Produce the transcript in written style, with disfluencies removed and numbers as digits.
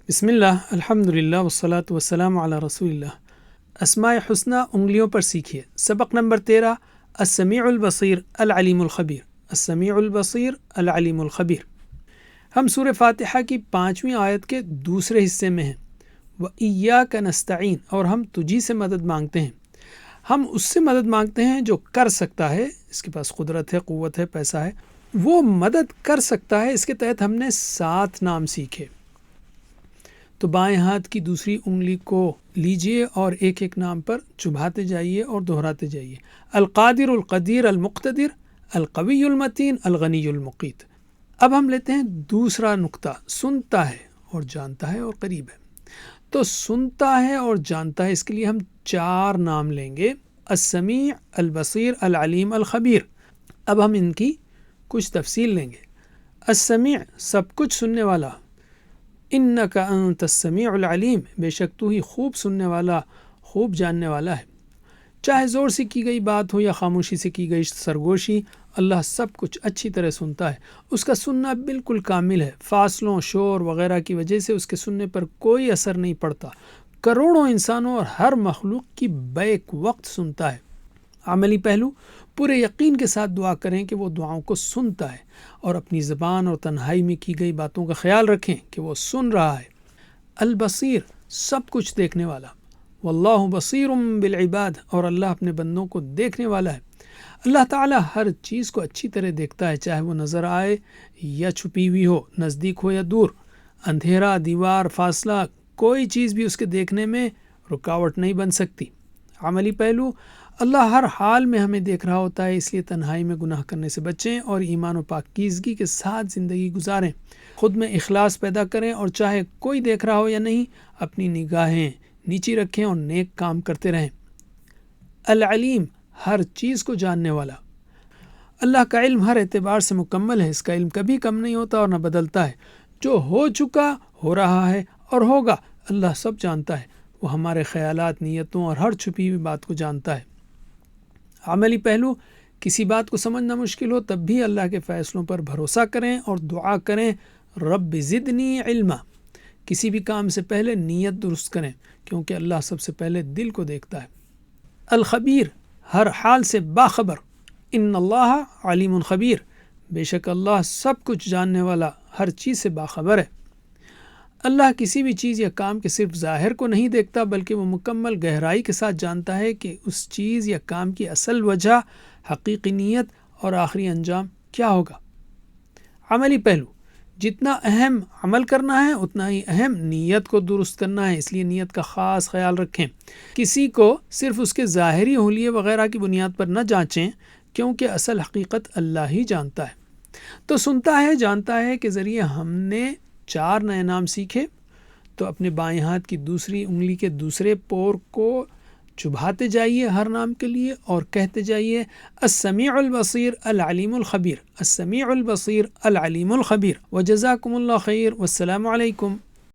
بسم اللہ، الحمد للہ والصلاة والسلام علی رسول اللہ۔ اسماء حسنہ انگلیوں پر سیکھیے۔ سبق نمبر 13، السمیع البصیر العلیم الخبیر۔ السمیع البصیر العلیم الخبیر۔ ہم سورہ فاتحہ کی 5ویں آیت کے دوسرے حصے میں ہیں۔ وَإِيَّاكَ نَسْتَعِينُ، اور ہم تجھی سے مدد مانگتے ہیں۔ ہم اس سے مدد مانگتے ہیں جو کر سکتا ہے، اس کے پاس قدرت ہے، قوت ہے، پیسہ ہے، وہ مدد کر سکتا ہے۔ اس کے تحت ہم نے 7 نام سیکھے۔ تو بائیں ہاتھ کی دوسری انگلی کو لیجئے اور ایک ایک نام پر چبھاتے جائیے اور دہراتے جائیے۔ القادر، القدیر، المقتدر، القوی المتین، الغنی المقیت۔ اب ہم لیتے ہیں دوسرا نقطہ، سنتا ہے اور جانتا ہے اور قریب ہے۔ تو سنتا ہے اور جانتا ہے، اس کے لیے ہم 4 نام لیں گے، السمیع، البصیر، العلیم، الخبیر۔ اب ہم ان کی کچھ تفصیل لیں گے۔ السمیع، سب کچھ سننے والا، انک انت السمیع العلیم، بے شک تو ہی خوب سننے والا، خوب جاننے والا ہے۔ چاہے زور سے کی گئی بات ہو یا خاموشی سے کی گئی سرگوشی، اللہ سب کچھ اچھی طرح سنتا ہے۔ اس کا سننا بالکل کامل ہے، فاصلوں، شور وغیرہ کی وجہ سے اس کے سننے پر کوئی اثر نہیں پڑتا۔ کروڑوں انسانوں اور ہر مخلوق کی بیک وقت سنتا ہے۔ عملی پہلو، پورے یقین کے ساتھ دعا کریں کہ وہ دعاؤں کو سنتا ہے، اور اپنی زبان اور تنہائی میں کی گئی باتوں کا خیال رکھیں کہ وہ سن رہا ہے۔ البصیر، سب کچھ دیکھنے والا، واللہ بصیر بالعباد، اور اللہ اپنے بندوں کو دیکھنے والا ہے۔ اللہ تعالیٰ ہر چیز کو اچھی طرح دیکھتا ہے، چاہے وہ نظر آئے یا چھپی ہوئی ہو، نزدیک ہو یا دور، اندھیرا، دیوار، فاصلہ، کوئی چیز بھی اس کے دیکھنے میں رکاوٹ نہیں بن سکتی۔ عملی پہلو، اللہ ہر حال میں ہمیں دیکھ رہا ہوتا ہے، اس لیے تنہائی میں گناہ کرنے سے بچیں اور ایمان و پاکیزگی کے ساتھ زندگی گزاریں۔ خود میں اخلاص پیدا کریں، اور چاہے کوئی دیکھ رہا ہو یا نہیں، اپنی نگاہیں نیچی رکھیں اور نیک کام کرتے رہیں۔ العلیم، ہر چیز کو جاننے والا، اللہ کا علم ہر اعتبار سے مکمل ہے، اس کا علم کبھی کم نہیں ہوتا اور نہ بدلتا ہے۔ جو ہو چکا، ہو رہا ہے اور ہوگا، اللہ سب جانتا ہے۔ وہ ہمارے خیالات، نیتوں اور ہر چھپی ہوئی بات کو جانتا ہے۔ عملی پہلو، کسی بات کو سمجھنا مشکل ہو تب بھی اللہ کے فیصلوں پر بھروسہ کریں اور دعا کریں، رب زدنی علما۔ کسی بھی کام سے پہلے نیت درست کریں، کیونکہ اللہ سب سے پہلے دل کو دیکھتا ہے۔ الخبیر، ہر حال سے باخبر، ان اللہ علیم خبیر، بے شک اللہ سب کچھ جاننے والا، ہر چیز سے باخبر ہے۔ اللہ کسی بھی چیز یا کام کے صرف ظاہر کو نہیں دیکھتا، بلکہ وہ مکمل گہرائی کے ساتھ جانتا ہے کہ اس چیز یا کام کی اصل وجہ، حقیقی نیت اور آخری انجام کیا ہوگا۔ عملی پہلو، جتنا اہم عمل کرنا ہے اتنا ہی اہم نیت کو درست کرنا ہے، اس لیے نیت کا خاص خیال رکھیں۔ کسی کو صرف اس کے ظاہری حلیے وغیرہ کی بنیاد پر نہ جانچیں، کیونکہ اصل حقیقت اللہ ہی جانتا ہے۔ تو سنتا ہے، جانتا ہے کے ذریعے ہم نے 4 نئے نام سیکھے۔ تو اپنے بائیں ہاتھ کی دوسری انگلی کے دوسرے پور کو چبھاتے جائیے ہر نام کے لیے اور کہتے جائیے، السمیع البصیر العلیم الخبیر، السمیع البصیر العلیم الخبیر۔ وجزاکم اللہ خیر، والسلام علیکم۔